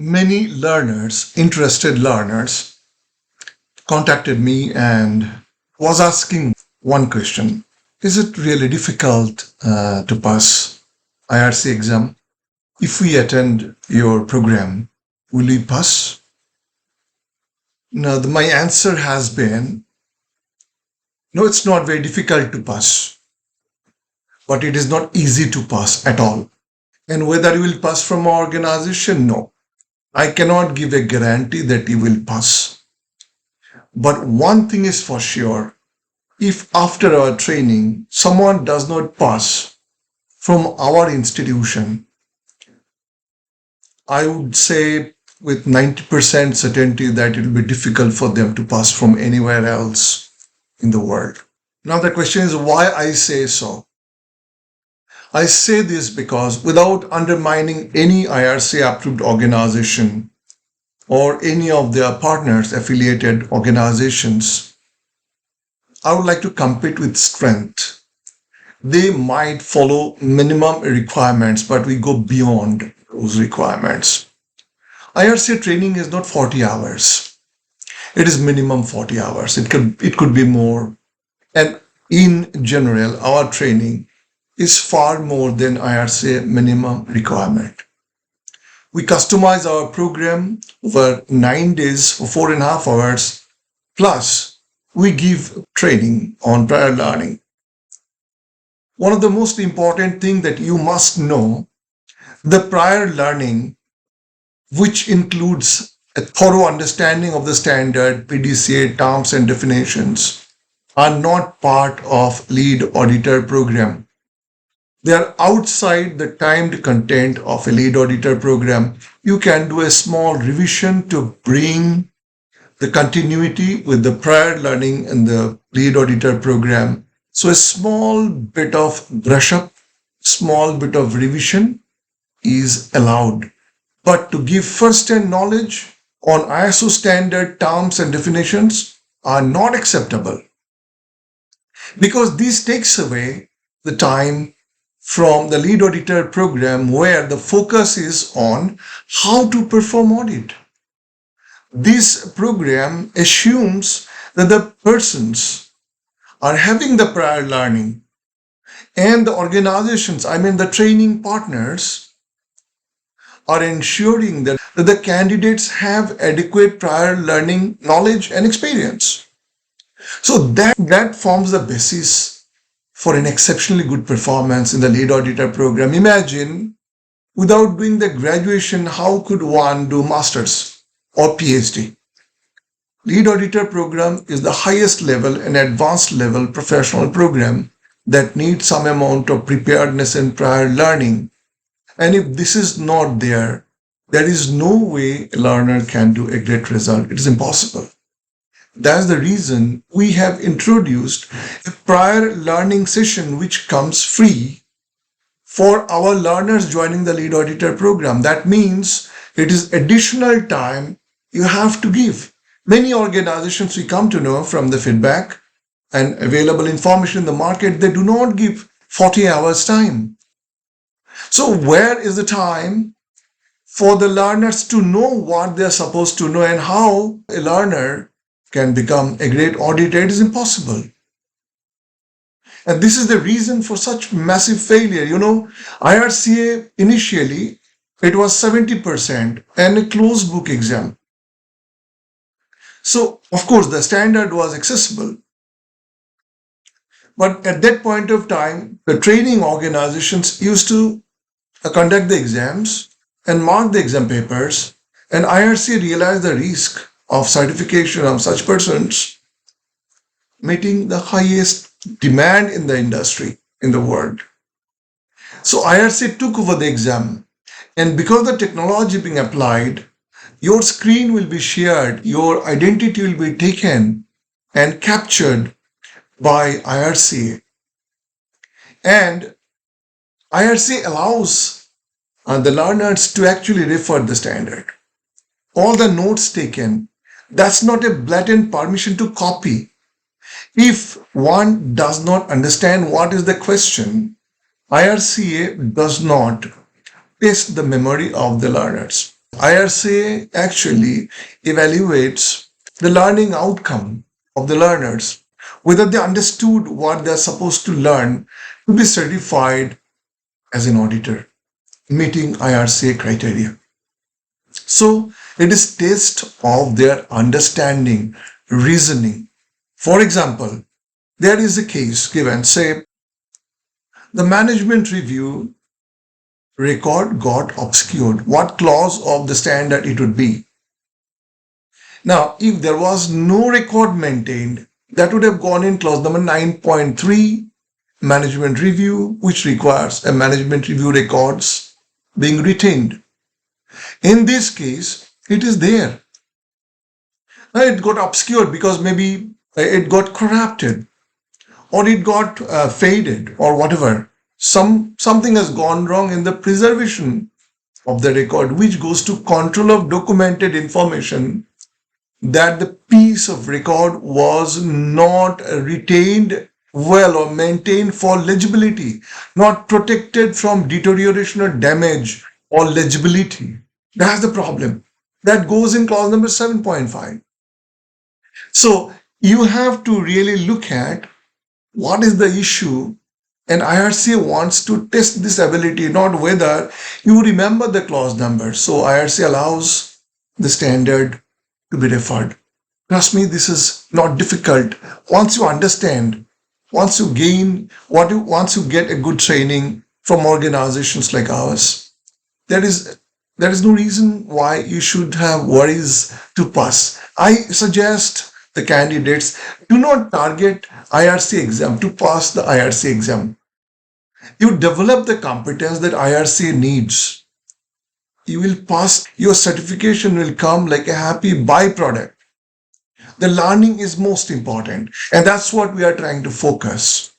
Many learners, interested learners, contacted me and was asking one question. Is it really difficult to pass IRC exam? If we attend your program, will we pass? Now, my answer has been, no, it's not very difficult to pass, but it is not easy to pass at all. And whether you will pass from our organization, no. I cannot give a guarantee that you will pass. But one thing is for sure, if after our training, someone does not pass from our institution, I would say with 90% certainty that it will be difficult for them to pass from anywhere else in the world. Now the question is why I say so. I say this because without undermining any IRCA approved organization or any of their partners affiliated organizations, I would like to compete with strength. They might follow minimum requirements, but we go beyond those requirements. IRCA training is not 40 hours. It is minimum 40 hours. It could be more. And in general, our training is far more than IRCA minimum requirement. We customize our program over 9 days for 4.5 hours, plus we give training on prior learning. One of the most important things that you must know, the prior learning, which includes a thorough understanding of the standard, PDCA, terms and definitions, are not part of lead auditor program. They are outside the timed content of a lead auditor program. You can do a small revision to bring the continuity with the prior learning in the lead auditor program. So a small bit of brush up, small bit of revision is allowed. But to give first-hand knowledge on ISO standard terms and definitions are not acceptable, because this takes away the time from the lead auditor program where the focus is on how to perform audit. This program assumes that the persons are having the prior learning and the organizations, the training partners, are ensuring that the candidates have adequate prior learning knowledge and experience. So that forms the basis for an exceptionally good performance in the lead auditor program. Imagine, without doing the graduation, how could one do master's or PhD? Lead auditor program is the highest level and advanced level professional program that needs some amount of preparedness and prior learning. And if this is not there, there is no way a learner can do a great result. It is impossible. That's the reason we have introduced a prior learning session which comes free for our learners joining the lead auditor program. That means it is additional time you have to give. Many organizations we come to know from the feedback and available information in the market, they do not give 40 hours time. So where is the time for the learners to know what they are supposed to know and how a learner can become a great auditor? It is impossible. And this is the reason for such massive failure. IRCA initially, it was 70% and a closed book exam. So, of course, the standard was accessible. But at that point of time, the training organizations used to conduct the exams and mark the exam papers, and IRCA realized the risk of certification of such persons meeting the highest demand in the industry, in the world. So IRCA took over the exam, and because the technology being applied, your screen will be shared, your identity will be taken and captured by IRCA. And IRCA allows the learners to actually refer the standard. All the notes taken, that's not a blatant permission to copy. If one does not understand what is the question, IRCA does not test the memory of the learners. IRCA actually evaluates the learning outcome of the learners, whether they understood what they're supposed to learn to be certified as an auditor, meeting IRCA criteria. So it is test of their understanding, reasoning. For example, there is a case given, say, the management review record got obscured. What clause of the standard it would be? Now, if there was no record maintained, that would have gone in clause number 9.3, management review, which requires a management review records being retained. In this case, it is there. It got obscured because maybe it got corrupted or it got faded or whatever. Something has gone wrong in the preservation of the record, which goes to control of documented information, that the piece of record was not retained well or maintained for legibility, not protected from deterioration or damage or legibility. That's the problem. That goes in clause number 7.5. So you have to really look at what is the issue, and IRCA wants to test this ability, not whether you remember the clause number. So IRCA allows the standard to be referred. Trust me, this is not difficult. Once you understand, once you gain, once you get a good training from organizations like ours, there is no reason why you should have worries to pass. I suggest the candidates do not target IRC exam to pass the IRC exam. You develop the competence that IRC needs. You will pass, your certification will come like a happy byproduct. The learning is most important, and that's what we are trying to focus.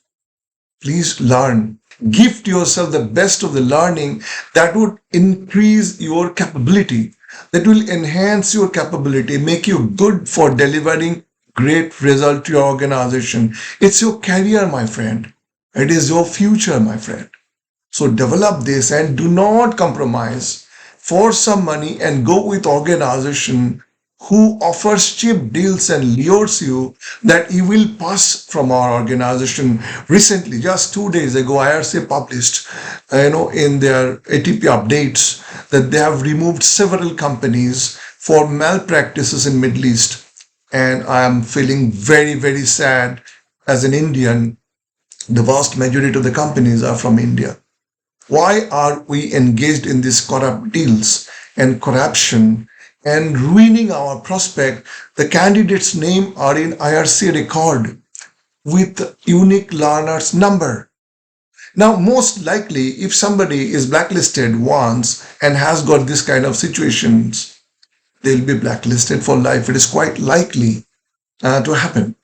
Please learn. Gift yourself the best of the learning that would increase your capability, that will enhance your capability, make you good for delivering great result to your organization. It's your career, my friend. It is your future, my friend. So develop this and do not compromise for some money and go with organization who offers cheap deals and lures you that you will pass from our organization. Recently, just 2 days ago, IRCA published, in their ATP updates that they have removed several companies for malpractices in Middle East. And I am feeling very, very sad as an Indian. The vast majority of the companies are from India. Why are we engaged in these corrupt deals and corruption and ruining our prospect? The candidate's name are in IRC record with unique learners number. Now, most likely, if somebody is blacklisted once and has got this kind of situations, they'll be blacklisted for life. It is quite likely to happen.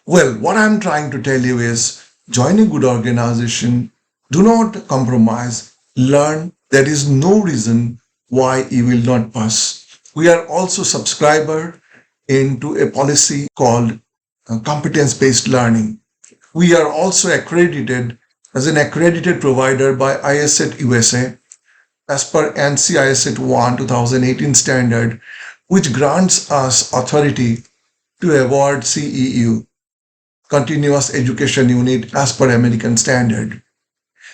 Well, what I'm trying to tell you is join a good organization. Do not compromise. Learn. There is no reason why you will not pass. We are also subscriber into a policy called competence-based learning. We are also accredited as an accredited provider by ISET USA as per ANSI ISET 1 2018 standard, which grants us authority to award CEU, Continuous Education Unit, as per American standard.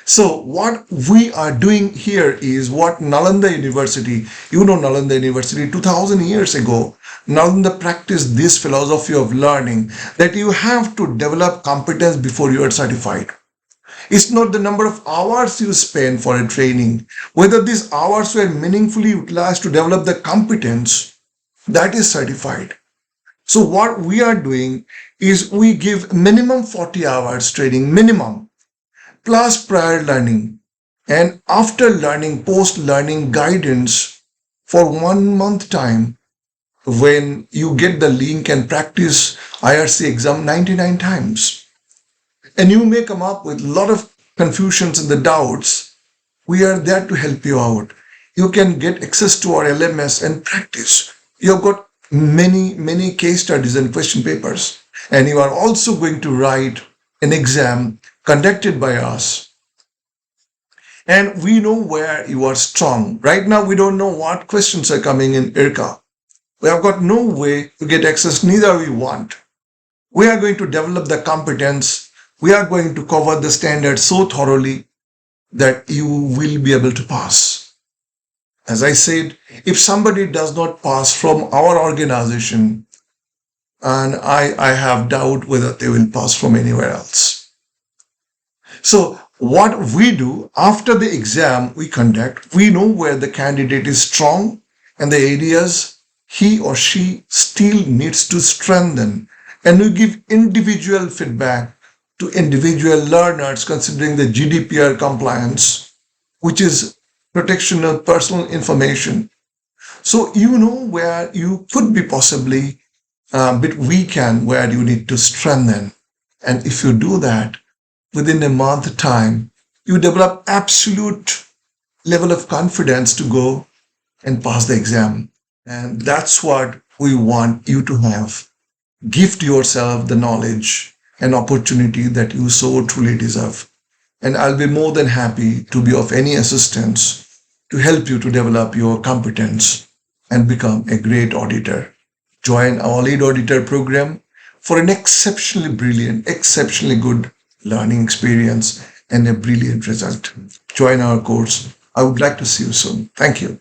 So what we are doing here is what Nalanda University, Nalanda University 2000 years ago, Nalanda practiced this philosophy of learning, that you have to develop competence before you are certified. It's not the number of hours you spend for a training, whether these hours were meaningfully utilized to develop the competence that is certified. So what we are doing is we give minimum 40 hours training, minimum, plus prior learning and after learning, post-learning guidance for 1 month time, when you get the link and practice IRC exam 99 times. And you may come up with a lot of confusions and the doubts. We are there to help you out. You can get access to our LMS and practice. You've got many case studies and question papers. And you are also going to write an exam conducted by us. And we know where you are strong. Right now, we don't know what questions are coming in IRCA. We have got no way to get access, neither we want. We are going to develop the competence. We are going to cover the standards so thoroughly that you will be able to pass. As I said, if somebody does not pass from our organization, and I have doubt whether they will pass from anywhere else. So what we do after the exam we conduct, we know where the candidate is strong and the areas he or she still needs to strengthen. And we give individual feedback to individual learners considering the GDPR compliance, which is protection of personal information. So you know where you could be possibly a bit weak and where you need to strengthen. And if you do that, within a month time, you develop absolute level of confidence to go and pass the exam. And that's what we want you to have. Gift yourself the knowledge and opportunity that you so truly deserve. And I'll be more than happy to be of any assistance to help you to develop your competence and become a great auditor. Join our lead auditor program for an exceptionally brilliant, exceptionally good learning experience and a brilliant result. Join our course. I would like to see you soon. Thank you.